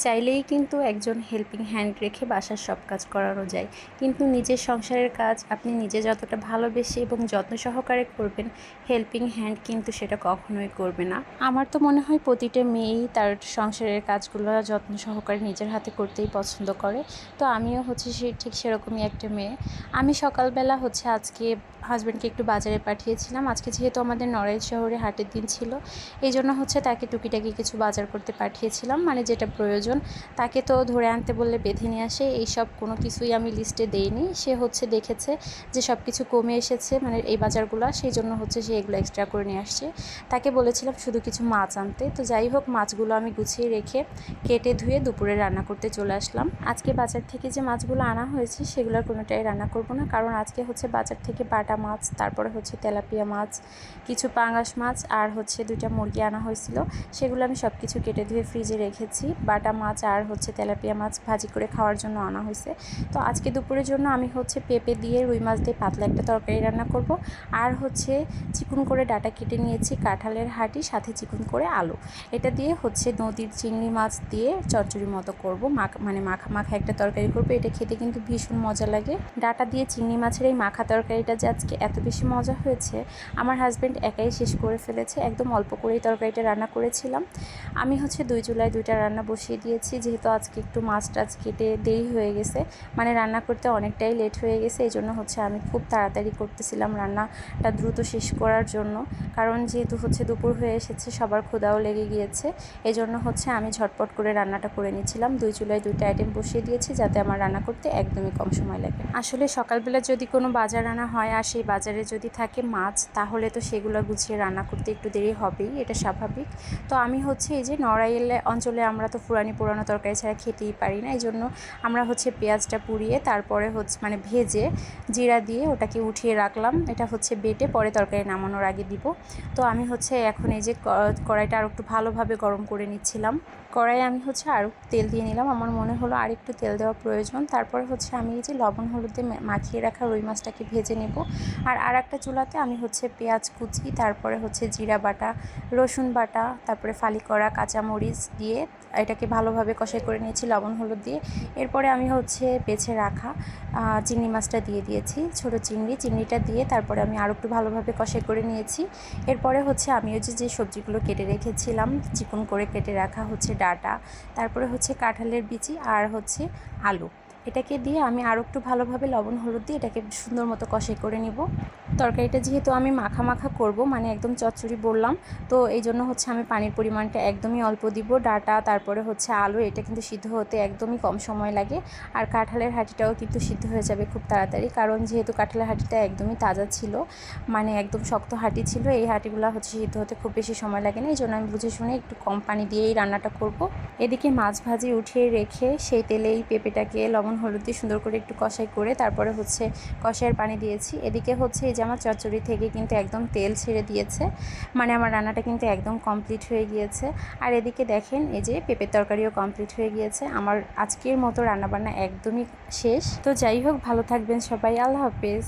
চাইলেই কিন্তু একজন হেল্পিং হ্যান্ড রেখে বাসার সব কাজ করানো যায়, কিন্তু নিজের সংসারের কাজ আপনি নিজে যতটা ভালোবেসে এবং যত্ন সহকারে করবেন, হেল্পিং হ্যান্ড কিন্তু সেটা কখনোই করবে না। আমার তো মনে হয় প্রতিটা মেয়েই তার সংসারের কাজগুলো যত্ন সহকারে নিজের হাতে করতেই পছন্দ করে। তো আমিও হচ্ছে ঠিক সেরকমই একটা মেয়ে। আমি সকালবেলা হচ্ছে আজকে হাজব্যান্ডকে একটু বাজারে পাঠিয়েছিলাম। আজকে যেহেতু আমাদের নড়াইল শহরে হাটের দিন ছিল, এই জন্য হচ্ছে তাকে টুকিটাকি কিছু বাজার করতে পাঠিয়েছিলাম, মানে যেটা প্রয়োজন। তাকে তো ধরে আনতে বললে বেঁধে নিয়ে আসে, এইসব কোনো কিছুই আমি লিস্টে দেইনি। সে হচ্ছে দেখেছে যে সব কিছু কমে এসেছে, মানে এই বাজারগুলো, সেই জন্য হচ্ছে সে এগুলো এক্সট্রা করে নিয়ে আসছে। তাকে বলেছিলাম শুধু কিছু মাছ আনতে। তো যাই হোক, মাছগুলো আমি গুছিয়ে রেখে কেটে ধুয়ে দুপুরে রান্না করতে চলে আসলাম। আজকে বাজার থেকে যে মাছগুলো আনা হয়েছে সেগুলোর কোনোটাই রান্না করব না, কারণ আজকে হচ্ছে বাজার থেকে বাটা মাছ, তারপরে হচ্ছে তেলাপিয়া মাছ, কিছু পাঙ্গাস মাছ আর হচ্ছে 2টা মুরগি আনা হয়েছিল। সেগুলো আমি সব কিছু কেটে ধুয়ে ফ্রিজে রেখেছি। বাটা মাছ আর হচ্ছে তেলাপিয়া মাছ ভাজি করে খাওয়ার জন্য আনা হয়েছে। তো আজকে দুপুরের জন্য আমি হচ্ছে পেঁপে দিয়ে রুই মাছ দিয়ে পাতলা একটা তরকারি রান্না করব। আর হচ্ছে চিকন করে ডাটা কেটে নিয়েছি, কাঁঠালের হাঁটি, সাথে চিকন করে আলু। এটা দিয়ে হচ্ছে নদীর চিংড়ি মাছ দিয়ে চচ্চড়ি মতো করব, মানে মাখা মাখা একটা তরকারি করব। এটা খেতে কিন্তু ভীষণ মজা লাগে। ডাটা দিয়ে চিংড়ি মাছের এই মাখা তরকারিটা যে আজকে এত বেশি মজা হয়েছে, আমার হাজব্যান্ড একাই শেষ করে ফেলেছে। একদম অল্প করেই তরকারিটা রান্না করেছিলাম। আমি হচ্ছে 2 চুলায় 2টা রান্না বসিয়ে দিয়েছি, যেহেতু আজকে একটু মাছ টাছ কেটে দেরি হয়ে গেছে, মানে রান্না করতে অনেকটাই লেট হয়ে গেছে। এই জন্য হচ্ছে আমি খুব তাড়াতাড়ি করতেছিলাম রান্নাটা দ্রুত শেষ করার জন্য, কারণ যেহেতু হচ্ছে দুপুর হয়ে এসেছে, সবার ক্ষুধাও লেগে গিয়েছে। এই জন্য হচ্ছে আমি ঝটপট করে রান্নাটা করে নিচ্ছিলাম। 2 চুলায় 2টা আইটেম বসিয়ে দিয়েছি, যাতে আমার রান্না করতে একদমই কম সময় লাগে। আসলে সকালবেলা যদি কোনো বাজার আনা হয় আর সেই বাজারে যদি থাকে মাছ, তাহলে তো সেগুলো গুছিয়ে রান্না করতে একটু দেরি হবেই, এটা স্বাভাবিক। তো আমি হচ্ছে এই যে নড়াইল অঞ্চলে আমরা তো পুরানো তরকারি ছাড়া খেতেই পারি না, এই জন্য আমরা হচ্ছে পেঁয়াজটা পুড়িয়ে তারপরে হচ্ছে মানে ভেজে জিরা দিয়ে ওটাকে উঠিয়ে রাখলাম। এটা হচ্ছে বেটে পরে তরকারি নামানোর আগে দিব। তো আমি হচ্ছে এখন এই যে কড়াইটা আর একটু ভালোভাবে গরম করে নিচ্ছিলাম। কড়াইয়ে আমি হচ্ছে আরও তেল দিয়ে নিলাম, আমার মনে হলো আর একটু তেল দেওয়া প্রয়োজন। তারপরে হচ্ছে আমি এই যে লবণ হলুদে মাখিয়ে রাখা রুই মাছটাকে ভেজে নেব। আর একটা চুলাতে আমি হচ্ছে পেঁয়াজ কুচি, তারপরে হচ্ছে জিরা বাটা, রসুন বাটা, তারপরে ফালি করা কাঁচামরিচ দিয়ে এটাকে ভালোভাবে কষাই করে নিয়েছি লবণ হলুদ দিয়ে। এরপরে আমি হচ্ছে বেছে রাখা চিংড়ি মাছটা দিয়ে দিয়েছি, ছোটো চিংড়িটা দিয়ে তারপরে আমি আরও একটু ভালোভাবে কষাই করে নিয়েছি। এরপরে হচ্ছে আমি ওই যে সবজিগুলো কেটে রেখেছিলাম, চিকন করে কেটে রাখা হচ্ছে ডাটা, তারপরে হচ্ছে কাঁঠালের বিচি আর হচ্ছে আলু, এটাকে দিয়ে আমি আরও একটু ভালোভাবে লবণ হলুদ দিয়ে এটাকে সুন্দর মতো কষাই করে নিব। তরকারিটা যেহেতু আমি মাখা মাখা করব, মানে একদম চচ্চড়ি বললাম, তো এই জন্য হচ্ছে আমি পানির পরিমাণটা একদমই অল্প দিব। ডাটা তারপরে হচ্ছে আলু, এটা কিন্তু সিদ্ধ হতে একদমই কম সময় লাগে। আর কাঁঠালের হাঁটিটাও কিন্তু সিদ্ধ হয়ে যাবে খুব তাড়াতাড়ি, কারণ যেহেতু কাঁঠালের হাঁটিটা একদমই তাজা ছিল, মানে একদম শক্ত হাঁটি ছিল। এই হাঁটিগুলো হচ্ছে সিদ্ধ হতে খুব বেশি সময় লাগে না, এই জন্য আমি বুঝে শুনে একটু কম পানি দিয়েই রান্নাটা করব। এদিকে মাছ ভাজি উঠিয়ে রেখে সেই তেলেই পেঁপেটাকে লবণ হলুদ দিয়ে সুন্দর করে একটু কষাই করে তারপরে হচ্ছে কষাইয়ের পানি দিয়েছি। এদিকে হচ্ছে এই যে আমার চচ্চড়ি থেকে কিন্তু একদম তেল ছেড়ে দিয়েছে, মানে আমার রান্নাটা কিন্তু একদম কমপ্লিট হয়ে গিয়েছে। আর এদিকে দেখেন এই যে পেঁপের তরকারিও কমপ্লিট হয়ে গিয়েছে। আমার আজকের মতো রান্নাবান্না একদমই শেষ। তো যাই হোক, ভালো থাকবেন সবাই, আল্লাহ হাফেজ।